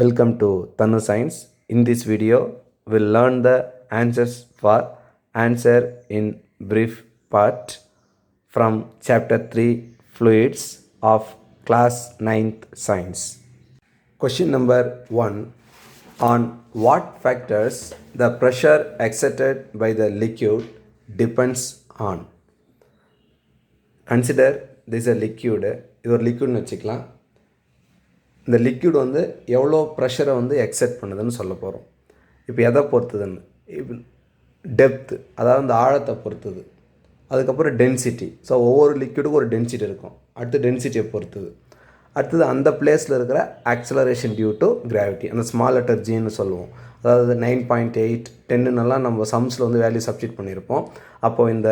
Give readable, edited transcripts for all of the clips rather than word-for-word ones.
Welcome to Tanu Science. In this video, we'll learn the answers for answer in brief part from chapter 3 Fluids of class 9th Science. Question number 1. On what factors the pressure exerted by the liquid depends on? Consider this is a liquid. இது ஒரு லிக்விட்னு வச்சுக்கலாம். இந்த liquid வந்து எவ்வளோ ப்ரெஷரை வந்து எக்ஸெட் பண்ணுதுன்னு சொல்ல போகிறோம். இப்போ எதை பொறுத்ததுன்னு இப்போ டெப்த்து, அதாவது இந்த ஆழத்தை பொறுத்தது. அதுக்கப்புறம் டென்சிட்டி. ஸோ ஒவ்வொரு லிக்விடுக்கும் ஒரு டென்சிட்டி இருக்கும். அடுத்து டென்சிட்டியை பொறுத்தது. அடுத்தது அந்த பிளேஸில் இருக்கிற ஆக்சலரேஷன் டியூ டு கிராவிட்டி, அந்த ஸ்மால் லெட்டர் ஜின்னு சொல்லுவோம். அதாவது 9.8 10ன்னெல்லாம் நம்ம சம்ஸில் வந்து வேல்யூ சப்ஸ்டிட் பண்ணியிருப்போம். அப்போது இந்த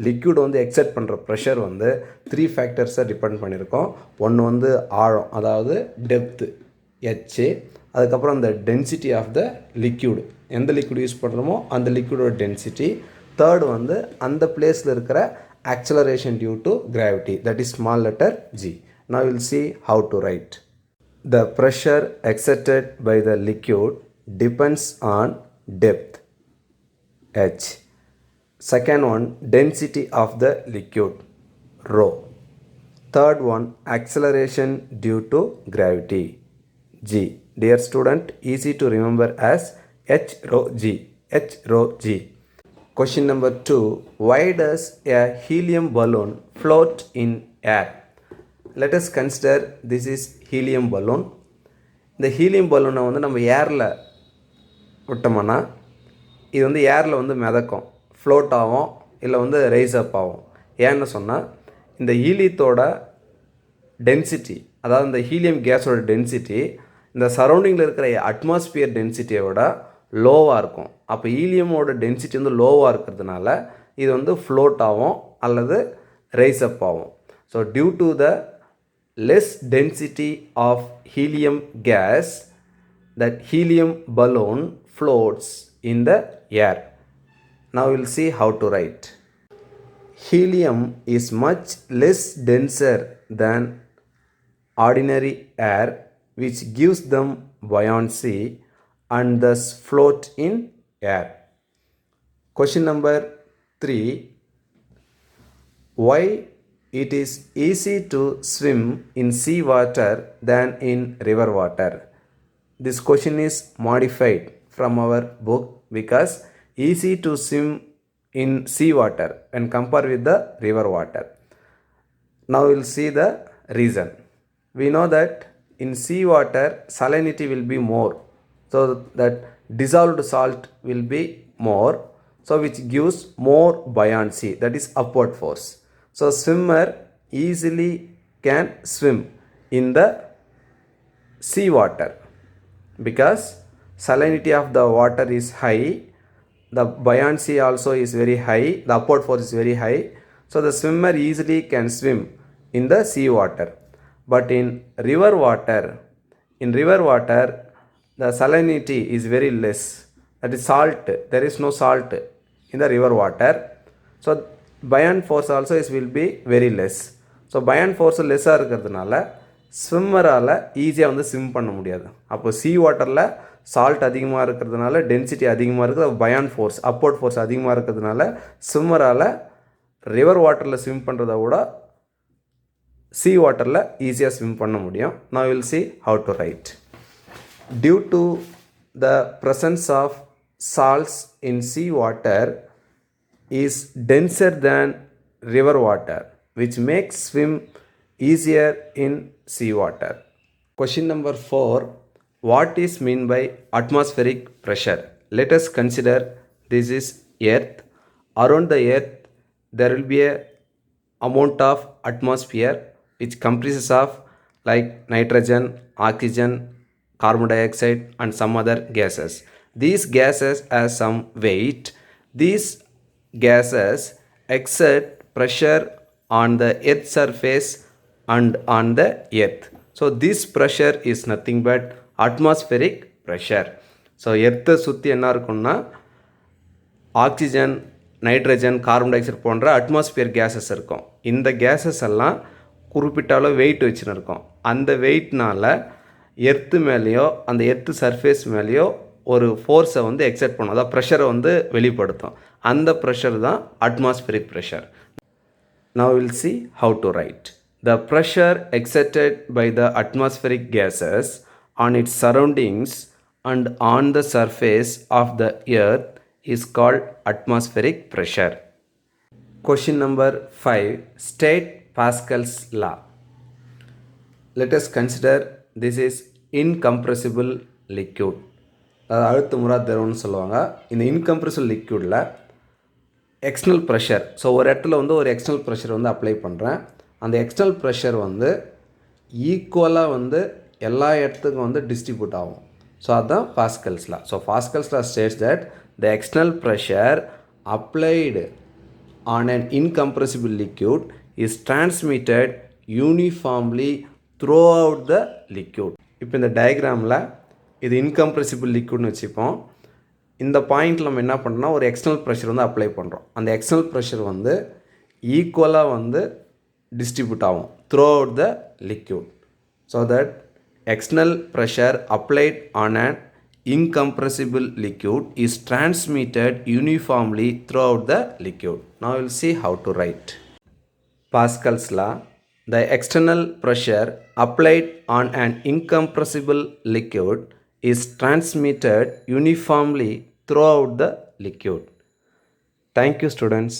லிக்விட் வந்து எக்ஸெட் பண்ணுற ப்ரெஷர் வந்து 3 ஃபேக்டர்ஸை டிபெண்ட் பண்ணியிருக்கோம். ஒன்று வந்து ஆழம், அதாவது டெப்த்து ஹெச். அதுக்கப்புறம் அந்த டென்சிட்டி ஆஃப் த லிக்விட், எந்த லிக்விட் யூஸ் பண்ணுறோமோ அந்த லிக்விடோட டென்சிட்டி. தேர்டு வந்து அந்த பிளேஸில் இருக்கிற acceleration due to gravity, that is small letter G. Now we will see how to write. The pressure exerted by the liquid depends on depth h. Second one, density of the liquid, rho. Third one, acceleration due to gravity, g. Dear student, easy to remember as h rho g, h rho g. Question number 2, why does a helium balloon float in air? Let us consider this is helium balloon. இந்த helium பலூனை வந்து நம்ம ஏரில் விட்டோம்னா இது வந்து ஏரில் வந்து மிதக்கும், ஃப்ளோட் ஆகும், இல்லை வந்து ரைஸ் அப் ஆகும். ஏன்னு சொன்னால் இந்த ஹீலியத்தோட டென்சிட்டி, அதாவது இந்த ஹீலியம் கேஸோட டென்சிட்டி இந்த சரௌண்டிங்கில் இருக்கிற அட்மாஸ்பியர் டென்சிட்டியை விட லோவாக இருக்கும். அப்போ ஹீலியமோட டென்சிட்டி வந்து லோவாக இருக்கிறதுனால இது வந்து ஃப்ளோட் ஆகும் அல்லது ரைஸ் அப் ஆகும். So due to the less density of helium gas, that helium balloon floats in the air. Now we will see how to write. Helium is much less denser than ordinary air, which gives them buoyancy and thus float in air. Question number 3, why it is easy to swim in sea water than in river water? This question is modified from our book because easy to swim in sea water when compared with the river water. Now we will see the reason. We know that in sea water salinity will be more, so that dissolved salt will be more, so which gives more buoyancy, that is upward force. So swimmer easily can swim in the sea water because salinity of the water is high, the buoyancy also is very high, the upward force is very high, so the swimmer easily can swim in the sea water. But in river water the salinity is very less, that is salt, there is no salt in the river water, so buoyant force also will be very less. So buoyant force லெஸ்ஸாக இருக்கிறதுனால ஸ்விம்மரால் ஈஸியாக வந்து swim பண்ண முடியாது. அப்போ சீ வாட்டரில் salt அதிகமாக இருக்கிறதுனால density அதிகமாக இருக்குது, buoyant force upward force அதிகமாக இருக்கிறதுனால ஸ்விம்மரால் ரிவர் வாட்டரில் ஸ்விம் பண்ணுறத விட சீ வாட்டரில் ஈஸியாக ஸ்விம் பண்ண முடியும். Now we will see how to write. Due to the presence of salts in sea water is denser than river water, which makes swim easier in sea water. Question number 4, what is mean by atmospheric pressure? Let us consider this is earth. Around the earth there will be a amount of atmosphere which comprises of like nitrogen, oxygen, carbon dioxide and some other gases. These gases have some weight. These gases exert pressure on the earth surface and on the earth. So this pressure is nothing but atmospheric pressure. So எர்த்தை சுற்றி என்ன இருக்குன்னா oxygen, nitrogen, carbon di oxide போன்ற atmosphere gases இருக்கும். இந்த gases எல்லாம் குறிப்பிட்ட அளவு wait வச்சுன்னு இருக்கும். அந்த வெயிட்னால் எர்த்து மேலேயோ அந்த எர்த்து சர்ஃபேஸ் மேலேயோ ஒரு ஃபோர்ஸை வந்து எக்ஸர்ட் பண்ணும், அதாவது ப்ரெஷரை வந்து வெளிப்படுத்தும். அந்த ப்ரெஷர் தான் atmospheric pressure. Now we'll see how to write. The pressure exerted by the atmospheric gases on its surroundings and on the surface of the earth is called atmospheric pressure. Question number 5. State Pascal's law. Let us consider this is incompressible liquid. அதாவது அழுத்த முறா திரவம்னு சொல்லுவாங்க. இந்த incompressible லிக்யூடில் external pressure, so ஒரு இடத்துல வந்து ஒரு external pressure வந்து apply பண்ணுறேன். அந்த எக்ஸ்டர்னல் ப்ரெஷர் வந்து ஈக்குவலாக வந்து எல்லா இடத்துக்கும் வந்து டிஸ்ட்ரிபியூட் ஆகும். ஸோ அதுதான் pascals law. So pascals law states that the external pressure applied on an incompressible liquid is transmitted uniformly through out the liquid. இப்போ இந்த டயக்ராமில் இது இன்கம்ப்ரெசிபிள் லிக்யூட்னு வச்சுப்போம். இந்த பாயிண்டில் நம்ம என்ன பண்ணுறோம்னா ஒரு எக்ஸ்டர்னல் ப்ரெஷர் வந்து அப்ளை பண்ணுறோம். அந்த எக்ஸ்டர்னல் ப்ரெஷர் வந்து ஈக்குவலாக வந்து டிஸ்ட்ரிபியூட் ஆகும் through out the liquid. So that external pressure applied on an incompressible liquid is transmitted uniformly throughout the liquid. Now we will see how to write. Pascal's law. The external pressure applied on an incompressible liquid is transmitted uniformly throughout the liquid. Thank you, students.